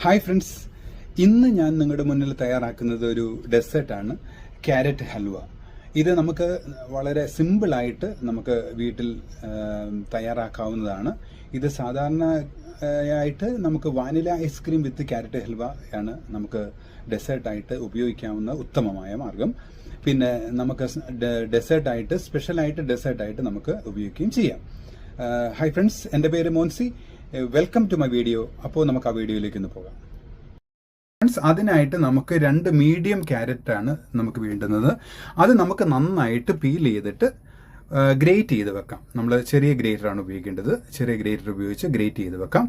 Hi friends, ഇന്ന് ഞാൻ നിങ്ങളുടെ മുന്നിൽ തയ്യാറാക്കുന്നത് ഒരു ഡെസേർട്ടാണ്, ക്യാരറ്റ് ഹൽവ. ഇത് നമുക്ക് വളരെ സിമ്പിളായിട്ട് നമുക്ക് വീട്ടിൽ തയ്യാറാക്കാവുന്നതാണ്. ഇത് സാധാരണയായിട്ട് നമുക്ക് വാനില ഐസ്ക്രീം വിത്ത് ക്യാരറ്റ് ഹൽവ ആണ് നമുക്ക് ഡെസേർട്ടായിട്ട് ഉപയോഗിക്കാവുന്ന ഉത്തമമായ മാർഗം. പിന്നെ നമുക്ക് ഡെസേർട്ടായിട്ട് സ്പെഷ്യലായിട്ട് ഡെസേർട്ടായിട്ട് നമുക്ക് ഉപയോഗിക്കുകയും ചെയ്യാം. ഹായ് ഫ്രണ്ട്സ്, എൻ്റെ പേര് Moncy. Welcome to my video. അപ്പോൾ നമുക്ക് ആ വീഡിയോയിലേക്ക് ഒന്ന് പോകാം. ഫ്രണ്ട്സ്, അതിനായിട്ട് നമുക്ക് 2 മീഡിയം ക്യാരറ്റ് ആണ് നമുക്ക് വേണ്ടുന്നത്. അത് നമുക്ക് നന്നായിട്ട് പീൽ ചെയ്തിട്ട് ഗ്രേറ്റ് ചെയ്ത് വെക്കാം. നമ്മൾ ചെറിയ ഗ്രേറ്ററാണ് ഉപയോഗിക്കേണ്ടത്. ചെറിയ ഗ്രേറ്റർ ഉപയോഗിച്ച് ഗ്രേറ്റ് ചെയ്ത് വെക്കാം.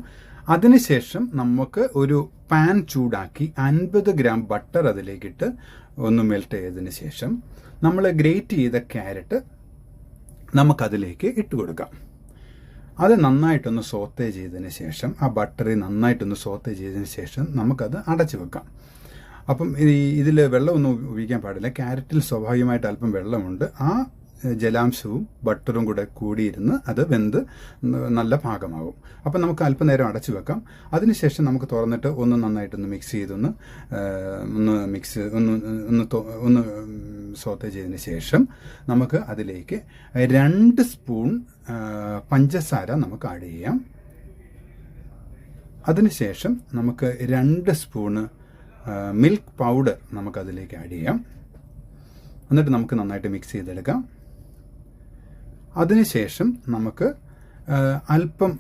അതിനുശേഷം നമുക്ക് ഒരു പാൻ ചൂടാക്കി 50 ഗ്രാം ബട്ടർ അതിലേക്കിട്ട് ഒന്ന് മെൽറ്റ് ചെയ്തതിന് ശേഷം നമ്മൾ ഗ്രേറ്റ് ചെയ്ത ക്യാരറ്റ് നമുക്കതിലേക്ക് ഇട്ട് കൊടുക്കാം. അത് നന്നായിട്ടൊന്ന് സോത്തേ ചെയ്തതിന് ശേഷം, ആ ബട്ടറിൽ നന്നായിട്ടൊന്ന് സോത്തേ ചെയ്തതിന് ശേഷം നമുക്കത് അടച്ചു വെക്കാം. അപ്പം ഇതിൽ വെള്ളമൊന്നും ഉപയോഗിക്കാൻ പാടില്ല. ക്യാരറ്റിൽ സ്വാഭാവികമായിട്ട് അല്പം വെള്ളമുണ്ട്. ആ ജലാംശവും ബട്ടറും കൂടെ കൂടിയിരുന്ന് അത് വെന്ത് നല്ല പാകമാകും. അപ്പം നമുക്ക് അല്പനേരം അടച്ചു വെക്കാം. അതിനുശേഷം നമുക്ക് തുറന്നിട്ട് ഒന്ന് നന്നായിട്ടൊന്ന് മിക്സ് ചെയ്തൊന്ന് ഒന്ന് സോത്തേ ചെയ്തതിന് ശേഷം നമുക്ക് അതിലേക്ക് 2 സ്പൂൺ പഞ്ചസാര നമുക്ക് ആഡ് ചെയ്യാം. അതിനുശേഷം നമുക്ക് 2 സ്പൂണ് മിൽക്ക് പൗഡർ നമുക്കതിലേക്ക് ആഡ് ചെയ്യാം. എന്നിട്ട് നമുക്ക് നന്നായിട്ട് മിക്സ് ചെയ്തെടുക്കാം. അതിനുശേഷം നമുക്ക് അല്പം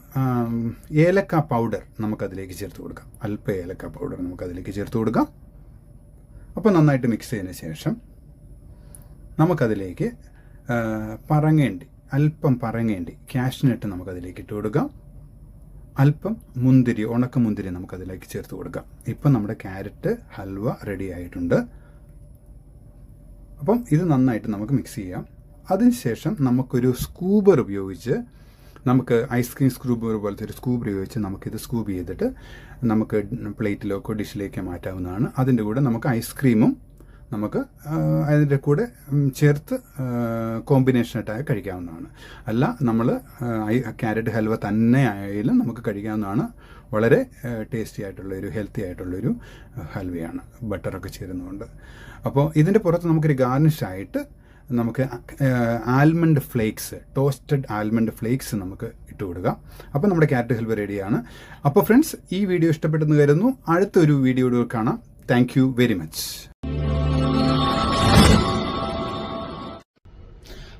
ഏലക്ക പൗഡർ നമുക്കതിലേക്ക് ചേർത്ത് കൊടുക്കാം. അല്പം ഏലക്ക പൗഡർ നമുക്കതിലേക്ക് ചേർത്ത് കൊടുക്കാം. അപ്പോൾ നന്നായിട്ട് മിക്സ് ചെയ്തതിന് ശേഷം നമുക്കതിലേക്ക് അല്പം പറങ്ങേണ്ടി കാഷ്നട്ട് നമുക്കതിലേക്ക് ഇട്ട് കൊടുക്കാം. അല്പം മുന്തിരി, ഉണക്കമുന്തിരി നമുക്കതിലേക്ക് ചേർത്ത് കൊടുക്കാം. ഇപ്പം നമ്മുടെ ക്യാരറ്റ് ഹൽവ റെഡി ആയിട്ടുണ്ട്. അപ്പം ഇത് നന്നായിട്ട് നമുക്ക് മിക്സ് ചെയ്യാം. അതിനുശേഷം നമുക്കൊരു സ്കൂബർ ഉപയോഗിച്ച്, നമുക്ക് ഐസ്ക്രീം സ്കൂബർ പോലത്തെ ഒരു സ്കൂബർ ഉപയോഗിച്ച് നമുക്കിത് സ്കൂബ് ചെയ്തിട്ട് നമുക്ക് പ്ലേറ്റിലേക്കോ ഡിഷിലേക്കോ മാറ്റാവുന്നതാണ്. അതിൻ്റെ കൂടെ നമുക്ക് ഐസ്ക്രീമും നമുക്ക് അതിൻ്റെ കൂടെ ചേർത്ത് കോമ്പിനേഷനായിട്ട് കഴിക്കാവുന്നതാണ്. അല്ല, നമ്മൾ ക്യാരറ്റ് ഹൽവ തന്നെ ആയാലും നമുക്ക് കഴിക്കാവുന്നതാണ്. വളരെ ടേസ്റ്റി ആയിട്ടുള്ളൊരു ഹെൽത്തി ആയിട്ടുള്ളൊരു ഹൽവയാണ്, ബട്ടറൊക്കെ ചേരുന്നതുകൊണ്ട്. അപ്പോൾ ഇതിൻ്റെ പുറത്ത് നമുക്കൊരു ഗാർണിഷായിട്ട് നമുക്ക് almond flakes, toasted almond flakes നമുക്ക് ഇട്ട് കൊടുക്കാം. അപ്പോൾ നമ്മുടെ ക്യാരറ്റ് ഹൽവ റെഡിയാണ്. അപ്പോൾ ഫ്രണ്ട്സ്, ഈ വീഡിയോ ഇഷ്ടപ്പെട്ടെന്ന് കരുതുന്നു. അടുത്തൊരു വീഡിയോയിൽ കാണാം. Thank you very much.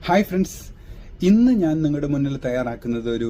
Hi friends, ഇന്ന് ഞാൻ നിങ്ങളുടെ മുന്നിൽ തയ്യാറാക്കുന്നത് ഒരു